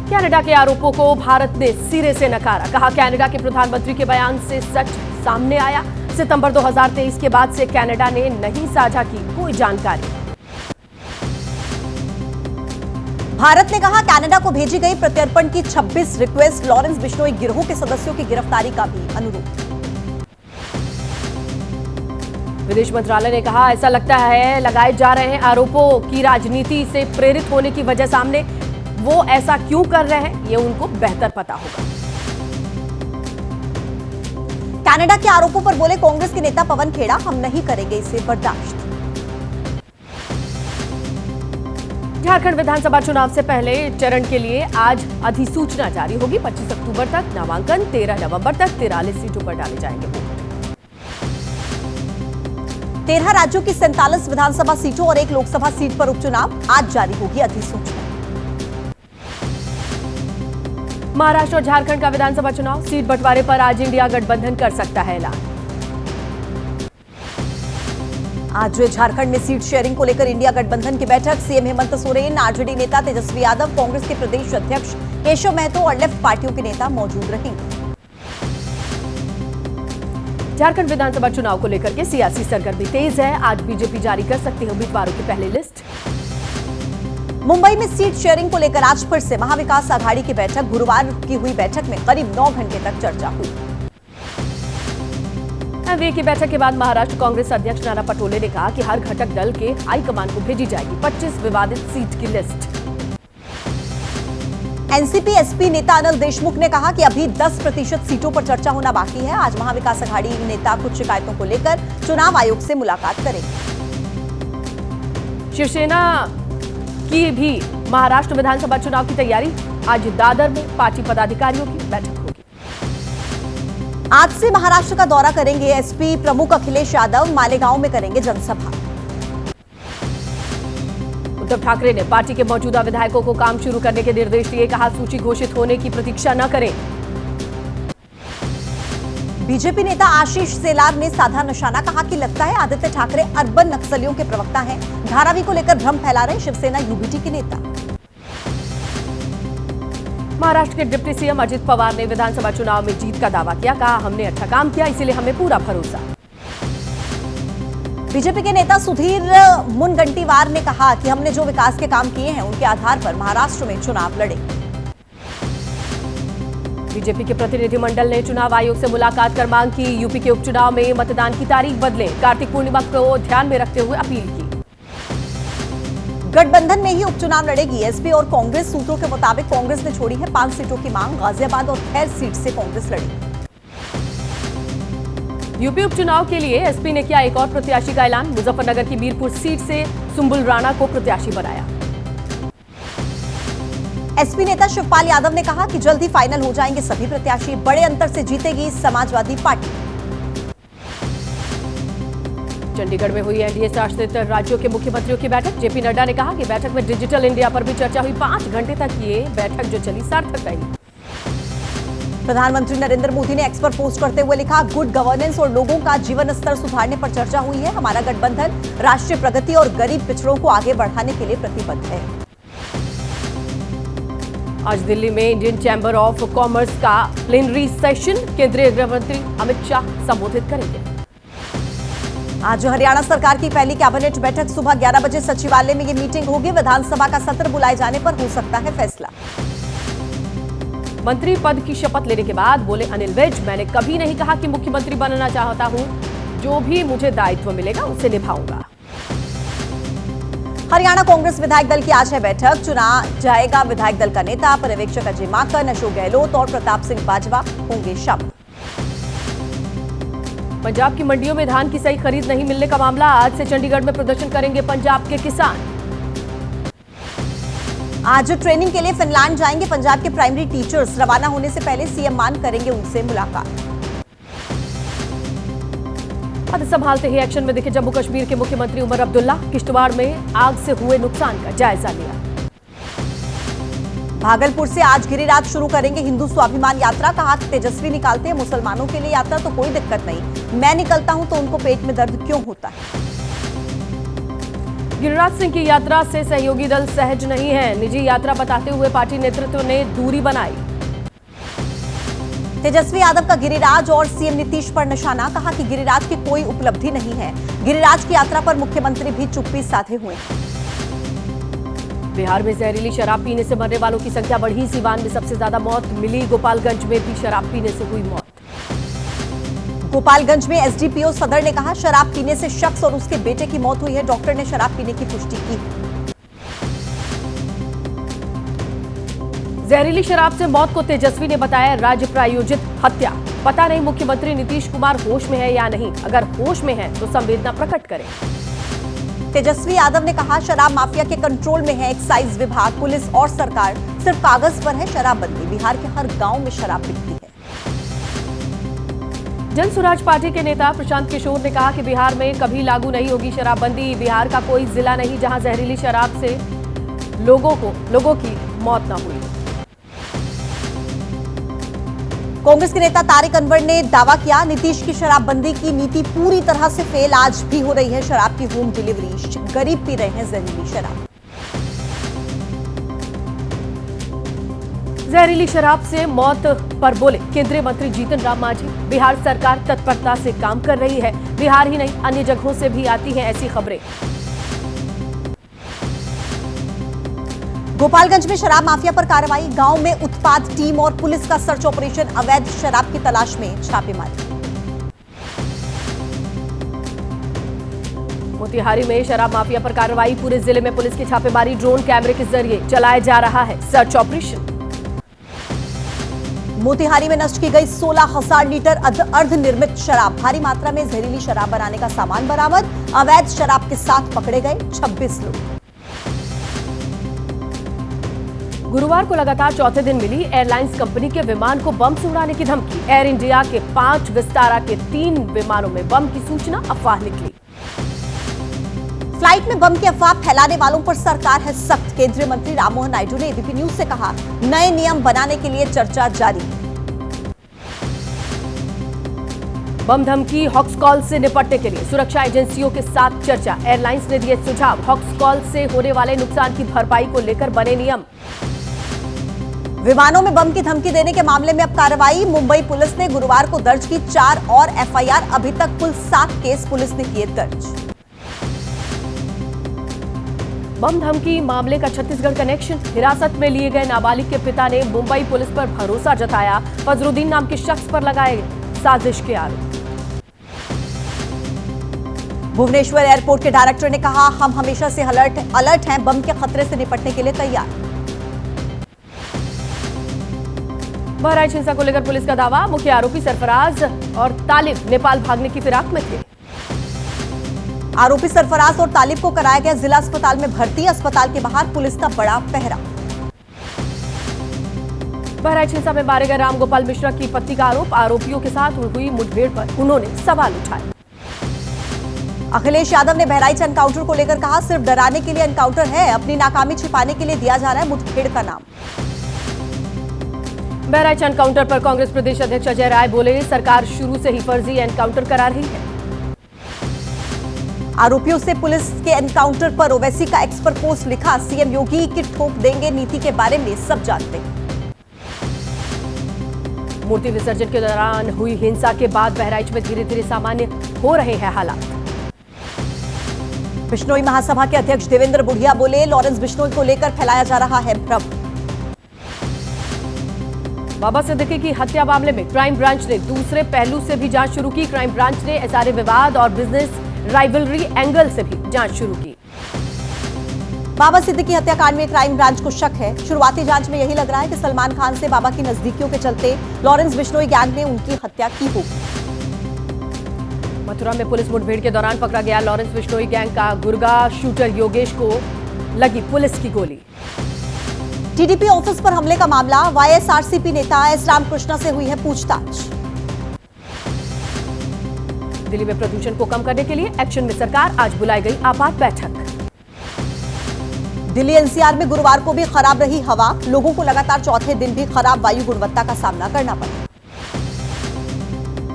Canada के आरोपों को भारत ने सिरे से नकारा। कहा, कनाडा के प्रधानमंत्री के बयान से सच सामने आया। सितंबर 2023 के बाद से कनाडा ने नहीं साझा की कोई जानकारी। भारत ने कहा, कनाडा को भेजी गई प्रत्यर्पण की 26 रिक्वेस्ट। लॉरेंस बिश्नोई गिरोह के सदस्यों की गिरफ्तारी का भी अनुरोध। विदेश मंत्रालय ने कहा, ऐसा लगता है लगाए जा रहे हैं आरोपों की राजनीति से प्रेरित होने की वजह सामने। वो ऐसा क्यों कर रहे हैं, ये उनको बेहतर पता होगा। कनाडा के आरोपों पर बोले कांग्रेस के नेता पवन खेड़ा, हम नहीं करेंगे इसे बर्दाश्त। झारखंड विधानसभा चुनाव से पहले चरण के लिए आज अधिसूचना जारी होगी। 25 अक्टूबर तक नामांकन, 13 नवंबर तक 43 सीटों पर डाले जाएंगे वोट। 13 राज्यों की 47 विधानसभा सीटों और 1 लोकसभा सीट पर उपचुनाव। आज जारी होगी अधिसूचना। महाराष्ट्र और झारखंड का विधानसभा चुनाव, सीट बंटवारे पर आज इंडिया गठबंधन कर सकता है ऐलान। आज झारखंड में सीट शेयरिंग को लेकर इंडिया गठबंधन की बैठक। सीएम हेमंत सोरेन, आरजेडी नेता तेजस्वी यादव, कांग्रेस के प्रदेश अध्यक्ष केशव महतो और लेफ्ट पार्टियों के नेता मौजूद रहेंगे। झारखंड विधानसभा चुनाव को लेकर के सियासी सरगर्मी तेज है। आज बीजेपी जारी कर सकती है उम्मीदवारों की पहली लिस्ट। मुंबई में सीट शेयरिंग को लेकर आज फिर से महाविकास आघाड़ी की बैठक। गुरुवार की हुई बैठक में करीब 9 घंटे तक चर्चा हुई। एमवीए की बैठक के बाद महाराष्ट्र कांग्रेस अध्यक्ष नाना पटोले ने कहा कि हर घटक दल के हाईकमान को भेजी जाएगी 25 विवादित सीट की लिस्ट। एनसीपी एसपी नेता अनिल देशमुख ने कहा कि अभी 10% सीटों पर चर्चा होना बाकी है। आज महाविकास आघाड़ी नेता कुछ शिकायतों को लेकर चुनाव आयोग से मुलाकात करेंगे। शिवसेना की भी महाराष्ट्र विधानसभा चुनाव की तैयारी। आज दादर में पार्टी पदाधिकारियों की बैठक होगी। आज से महाराष्ट्र का दौरा करेंगे एसपी प्रमुख अखिलेश यादव। मालेगांव में करेंगे जनसभा। उद्धव ठाकरे ने पार्टी के मौजूदा विधायकों को काम शुरू करने के निर्देश दिए। कहा, सूची घोषित होने की प्रतीक्षा न करें। बीजेपी नेता आशीष सेलार ने साधा निशाना। कहा कि लगता है आदित्य ठाकरे अर्बन नक्सलियों के प्रवक्ता हैं। धारावी को लेकर भ्रम फैला रहे शिवसेना यूबीटी के नेता। महाराष्ट्र के डिप्टी सीएम अजित पवार ने विधानसभा चुनाव में जीत का दावा किया। कहा, हमने अच्छा काम किया, इसीलिए हमें पूरा भरोसा। बीजेपी के नेता सुधीर मुनगंटीवार ने कहा कि हमने जो विकास के काम किए हैं उनके आधार पर महाराष्ट्र में चुनाव लड़ेंगे। बीजेपी के प्रतिनिधिमंडल ने चुनाव आयोग से मुलाकात कर मांग की। यूपी के उपचुनाव में मतदान की तारीख बदले, कार्तिक पूर्णिमा को ध्यान में रखते हुए अपील की। गठबंधन में ही उपचुनाव लड़ेगी एसपी और कांग्रेस। सूत्रों के मुताबिक कांग्रेस ने छोड़ी है 5 सीटों की मांग। गाजियाबाद और खैर सीट से कांग्रेस लड़ेगी। यूपी उपचुनाव के लिए एसपी ने किया एक और प्रत्याशी का ऐलान। मुजफ्फरनगर की मीरपुर सीट से सुंबुल राणा को प्रत्याशी बनाया। एसपी नेता शिवपाल यादव ने कहा कि जल्द ही फाइनल हो जाएंगे सभी प्रत्याशी। बड़े अंतर से जीतेगी समाजवादी पार्टी। चंडीगढ़ में हुई एनडीए शासित राज्यों के मुख्यमंत्रियों की बैठक। जेपी नड्डा ने कहा कि बैठक में डिजिटल इंडिया पर भी चर्चा हुई। 5 घंटे तक ये बैठक जो चली सार्थक रही। प्रधानमंत्री नरेंद्र मोदी ने एक्स पर पोस्ट करते हुए लिखा, गुड गवर्नेंस और लोगों का जीवन स्तर सुधारने पर चर्चा हुई है। हमारा गठबंधन राष्ट्रीय प्रगति और गरीब पिछड़ों को आगे बढ़ाने के लिए प्रतिबद्ध है। आज दिल्ली में इंडियन चैंबर ऑफ कॉमर्स का प्लेनरी सेशन केंद्रीय गृह मंत्री अमित शाह संबोधित करेंगे। आज हरियाणा सरकार की पहली कैबिनेट बैठक। सुबह 11 बजे सचिवालय में ये मीटिंग होगी। विधानसभा का सत्र बुलाए जाने पर हो सकता है फैसला। मंत्री पद की शपथ लेने के बाद बोले अनिल विज, मैंने कभी नहीं कहा कि मुख्यमंत्री बनना चाहता हूं। जो भी मुझे दायित्व मिलेगा उसे निभाऊंगा। हरियाणा कांग्रेस विधायक दल की आज है बैठक। चुना जाएगा विधायक दल का नेता। पर्यवेक्षक अजय माकन, अशोक गहलोत और प्रताप सिंह बाजवा होंगे शामिल। पंजाब की मंडियों में धान की सही खरीद नहीं मिलने का मामला। आज से चंडीगढ़ में प्रदर्शन करेंगे पंजाब के किसान। आज ट्रेनिंग के लिए फिनलैंड जाएंगे पंजाब के प्राइमरी टीचर्स। रवाना होने से पहले सीएम मान करेंगे उनसे मुलाकात। पद संभालते ही एक्शन में दिखे जम्मू कश्मीर के मुख्यमंत्री उमर अब्दुल्ला। किश्तवाड़ में आग से हुए नुकसान का जायजा लिया। भागलपुर से आज गिरिराज शुरू करेंगे हिंदू स्वाभिमान यात्रा। कहा कि तेजस्वी निकालते हैं मुसलमानों के लिए यात्रा तो कोई दिक्कत नहीं, मैं निकलता हूं तो उनको पेट में दर्द क्यों होता है। गिरिराज सिंह की यात्रा से सहयोगी दल सहज नहीं है। निजी यात्रा बताते हुए पार्टी नेतृत्व ने दूरी बनाई। तेजस्वी यादव का गिरिराज और सीएम नीतीश पर निशाना, कहा कि गिरिराज की कोई उपलब्धि नहीं है। गिरिराज की यात्रा पर मुख्यमंत्री भी चुप्पी साधे हुए। बिहार में जहरीली शराब पीने से मरने वालों की संख्या बढ़ी। सीवान में सबसे ज्यादा मौत मिली। गोपालगंज में भी शराब पीने से हुई मौत। गोपालगंज में एसडीपीओ सदर ने कहा, शराब पीने से शख्स और उसके बेटे की मौत हुई है। डॉक्टर ने शराब पीने की पुष्टि की। जहरीली शराब से मौत को तेजस्वी ने बताया राज्य प्रायोजित हत्या। पता नहीं मुख्यमंत्री नीतीश कुमार होश में है या नहीं। अगर होश में है तो संवेदना प्रकट करें। तेजस्वी यादव ने कहा, शराब माफिया के कंट्रोल में है एक्साइज विभाग, पुलिस और सरकार। सिर्फ कागज पर है शराबबंदी। बिहार के हर गांव में शराब बिकती है। जन स्वराज पार्टी के नेता प्रशांत किशोर ने कहा कि बिहार में कभी लागू नहीं होगी शराबबंदी। बिहार का कोई जिला नहीं जहां जहरीली शराब से लोगों की मौत न हुई। कांग्रेस के नेता तारिक अनवर ने दावा किया, नीतीश की शराबबंदी की नीति पूरी तरह से फेल। आज भी हो रही है शराब की होम डिलीवरी। गरीब पी रहे हैं जहरीली शराब। जहरीली शराब से मौत पर बोले केंद्रीय मंत्री जीतन राम मांझी। बिहार सरकार तत्परता से काम कर रही है। बिहार ही नहीं अन्य जगहों से भी आती हैं ऐसी खबरें। गोपालगंज में शराब माफिया पर कार्रवाई। गांव में उत्पाद टीम और पुलिस का सर्च ऑपरेशन। अवैध शराब की तलाश में छापेमारी। मोतिहारी में शराब माफिया पर कार्रवाई। पूरे जिले में पुलिस की छापेमारी। ड्रोन कैमरे के जरिए चलाया जा रहा है सर्च ऑपरेशन। मोतिहारी में नष्ट की गई 16,000 लीटर अर्धनिर्मित शराब। भारी मात्रा में जहरीली शराब बनाने का सामान बरामद। अवैध शराब के साथ पकड़े गए 26 लोग। गुरुवार को लगातार चौथे दिन मिली एयरलाइंस कंपनी के विमान को बम से उड़ाने की धमकी। एयर इंडिया के 5, विस्तारा के 3 विमानों में बम की सूचना अफवाह निकली। फ्लाइट में बम की अफवाह फैलाने वालों पर सरकार है सख्त। केंद्रीय मंत्री राममोहन नायडू ने एबीपी न्यूज से कहा, नए नियम बनाने के लिए चर्चा जारी है। बम धमकी हॉक्स कॉल से निपटने के लिए सुरक्षा एजेंसियों के साथ चर्चा। एयरलाइंस ने दिए सुझाव। हॉक्स कॉल से होने वाले नुकसान की भरपाई को लेकर बने नियम। विमानों में बम की धमकी देने के मामले में अब कार्रवाई। मुंबई पुलिस ने गुरुवार को दर्ज की 4 और एफआईआर। अभी तक कुल 7 केस पुलिस ने किए दर्ज। बम धमकी मामले का छत्तीसगढ़ कनेक्शन। हिरासत में लिए गए नाबालिग के पिता ने मुंबई पुलिस पर भरोसा जताया। फजरुद्दीन नाम के शख्स पर लगाए साजिश के आरोप। भुवनेश्वर एयरपोर्ट के डायरेक्टर ने कहा, हम हमेशा से अलर्ट हैं, बम के खतरे से निपटने के लिए तैयार। बहराइच हिंसा को लेकर पुलिस का दावा, मुख्य आरोपी सरफराज और तालिब नेपाल भागने की फिराक में थे। आरोपी सरफराज और तालिब को कराया गया जिला अस्पताल में भर्ती। अस्पताल के बाहर पुलिस का बड़ा पहरा। बहराइच हिंसा में मारे गए रामगोपाल मिश्रा की पत्नी का आरोप, आरोपियों के साथ हुई मुठभेड़ पर उन्होंने सवाल उठाए। अखिलेश यादव ने बहराइच एनकाउंटर को लेकर कहा, सिर्फ डराने के लिए एनकाउंटर है, अपनी नाकामी छिपाने के लिए दिया जा रहा है मुठभेड़ का नाम। बहराइच एनकाउंटर पर कांग्रेस प्रदेश अध्यक्ष अजय राय बोले, सरकार शुरू से ही फर्जी एनकाउंटर करा रही है। आरोपियों से पुलिस के एनकाउंटर पर ओवैसी का एक्स पर पोस्ट लिखा, सीएम योगी की ठोक देंगे नीति के बारे में सब जानते हैं। मूर्ति विसर्जन के दौरान हुई हिंसा के बाद बहराइच में धीरे धीरे सामान्य हो रहे हैं हालात। बिश्नोई महासभा के अध्यक्ष देवेंद्र बुढ़िया बोले, लॉरेंस बिश्नोई को लेकर फैलाया जा रहा है भ्रम। बाबा सिद्दीकी की हत्या मामले में क्राइम ब्रांच ने दूसरे पहलू से भी जांच शुरू की। क्राइम ब्रांच ने एसआरए विवाद और बिजनेस राइवलरी एंगल से भी जांच शुरू की। बाबा सिद्दीकी हत्याकांड में क्राइम ब्रांच को शक है। शुरुआती जांच में यही लग रहा है कि सलमान खान से बाबा की नजदीकियों के चलते लॉरेंस बिश्नोई गैंग ने उनकी हत्या की होगी। मथुरा में पुलिस मुठभेड़ के दौरान पकड़ा गया लॉरेंस बिश्नोई गैंग का गुर्गा शूटर योगेश को लगी पुलिस की गोली। टीडीपी ऑफिस पर हमले का मामला, वाईएसआरसीपी नेता एस रामकृष्णा से हुई है पूछताछ। दिल्ली में प्रदूषण को कम करने के लिए एक्शन में सरकार, आज बुलाई गई आपात बैठक। दिल्ली एनसीआर में गुरुवार को भी खराब रही हवा, लोगों को लगातार चौथे दिन भी खराब वायु गुणवत्ता का सामना करना पड़ा।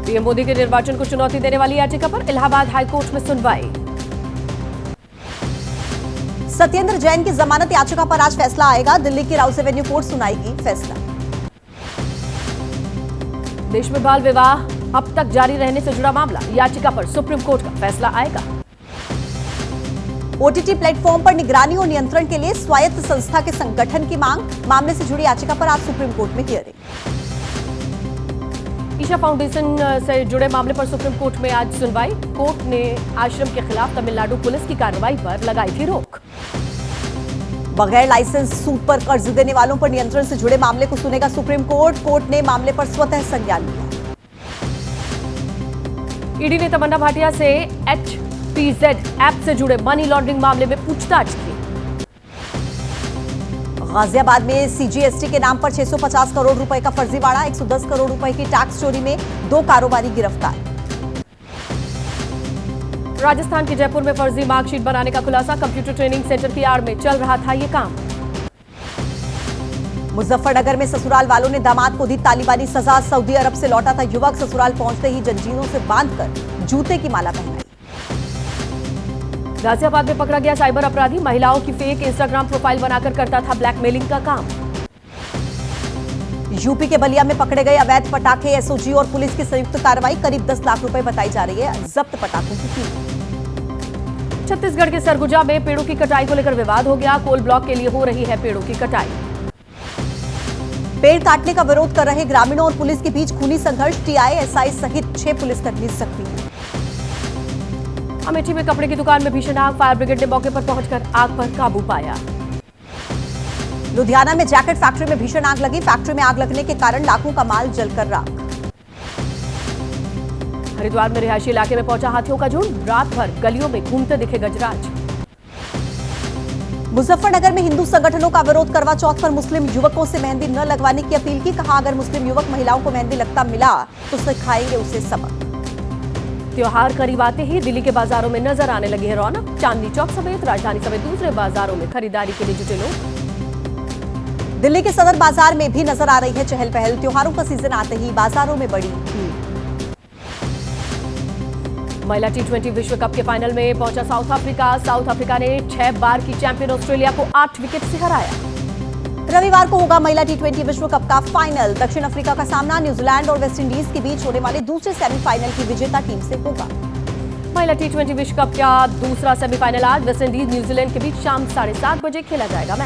पीएम मोदी के निर्वाचन को चुनौती देने वाली याचिका पर इलाहाबाद हाईकोर्ट में सुनवाई। सत्येंद्र जैन की जमानत याचिका पर आज फैसला आएगा। दिल्ली की राउस एवेन्यू कोर्ट सुनाएगी फैसला। देश में बाल विवाह अब तक जारी रहने से जुड़ा मामला, याचिका पर सुप्रीम कोर्ट का फैसला आएगा। ओटीटी प्लेटफॉर्म पर निगरानी और नियंत्रण के लिए स्वायत्त संस्था के संगठन की मांग, मामले से जुड़ी याचिका पर आज सुप्रीम कोर्ट में हियरिंग। ईशा फाउंडेशन से जुड़े मामले पर सुप्रीम कोर्ट में आज सुनवाई। कोर्ट ने आश्रम के खिलाफ तमिलनाडु पुलिस की कार्रवाई पर लगाई थी रोक। बगैर लाइसेंस सूद पर कर्ज देने वालों पर नियंत्रण से जुड़े मामले को सुनेगा सुप्रीम कोर्ट। कोर्ट ने मामले पर स्वतः संज्ञान लिया। ईडी ने तमन्ना भाटिया से HPZ ऐप से जुड़े मनी लॉन्ड्रिंग मामले में पूछताछ की। गाजियाबाद में CGST के नाम पर 650 करोड़ रुपए का फर्जीवाड़ा, 110 करोड़ रुपए की टैक्स चोरी में 2 कारोबारी गिरफ्तार। राजस्थान के जयपुर में फर्जी मार्कशीट बनाने का खुलासा, कंप्यूटर ट्रेनिंग सेंटर की आड़ में चल रहा था ये काम। मुजफ्फरनगर में ससुराल वालों ने दामाद को दी तालिबानी सजा, सऊदी अरब से लौटा था युवक, ससुराल पहुंचते ही जंजीरों से बांधकर जूते की माला पहनाई। गाजियाबाद में पकड़ा गया साइबर अपराधी, महिलाओं की फेक इंस्टाग्राम प्रोफाइल बनाकर करता था ब्लैकमेलिंग का काम। यूपी के बलिया में पकड़े गए अवैध पटाखे, एसओजी और पुलिस की संयुक्त कार्रवाई, करीब 10 लाख रुपए बताई जा रही है जब्त पटाखों की कीमत। छत्तीसगढ़ के सरगुजा में पेड़ों की कटाई को लेकर विवाद हो गया। कोल ब्लॉक के लिए हो रही है पेड़ों की कटाई। पेड़ काटने का विरोध कर रहे ग्रामीणों और पुलिस के बीच खूनी संघर्ष, टीआई, एसआई सहित 6 पुलिसकर्मी जख्मी। अमेठी में कपड़े की दुकान में भीषण आग, फायर ब्रिगेड ने मौके पर पहुंचकर आग पर काबू पाया। लुधियाना में जैकेट फैक्ट्री में भीषण आग लगी, फैक्ट्री में आग लगने के कारण लाखों का माल जलकर राख। हरिद्वार में रिहायशी इलाके में पहुंचा हाथियों का झुंड, रात भर गलियों में घूमते दिखे गजराज। मुजफ्फरनगर में हिंदू संगठनों का विरोध, करवा चौथ पर मुस्लिम युवकों से मेहंदी न लगवाने की अपील की। कहा, अगर मुस्लिम युवक महिलाओं को मेहंदी लगता मिला तो सिखाएंगे उसे सबक। त्योहार करीब आते ही दिल्ली के बाजारों में नजर आने लगी है रौनक। चांदनी चौक समेत राजधानी समेत दूसरे बाजारों में खरीदारी के लिए जुटे लोग। दिल्ली के सदर बाजार में भी नजर आ रही है चहल पहल। त्योहारों का सीजन आते ही बाजारों में बड़ी भीड़। महिला T20 विश्व कप के फाइनल में पहुंचा साउथ अफ्रीका। साउथ अफ्रीका ने 6 बार की चैंपियन ऑस्ट्रेलिया को 8 विकेट से हराया। रविवार को होगा महिला T20 विश्व कप का फाइनल। दक्षिण अफ्रीका का सामना न्यूजीलैंड और वेस्टइंडीज के बीच होने वाले दूसरे सेमीफाइनल की विजेता टीम से होगा। महिला T20 विश्व कप का दूसरा सेमीफाइनल आज वेस्टइंडीज न्यूजीलैंड के बीच शाम 7:30 बजे खेला जाएगा।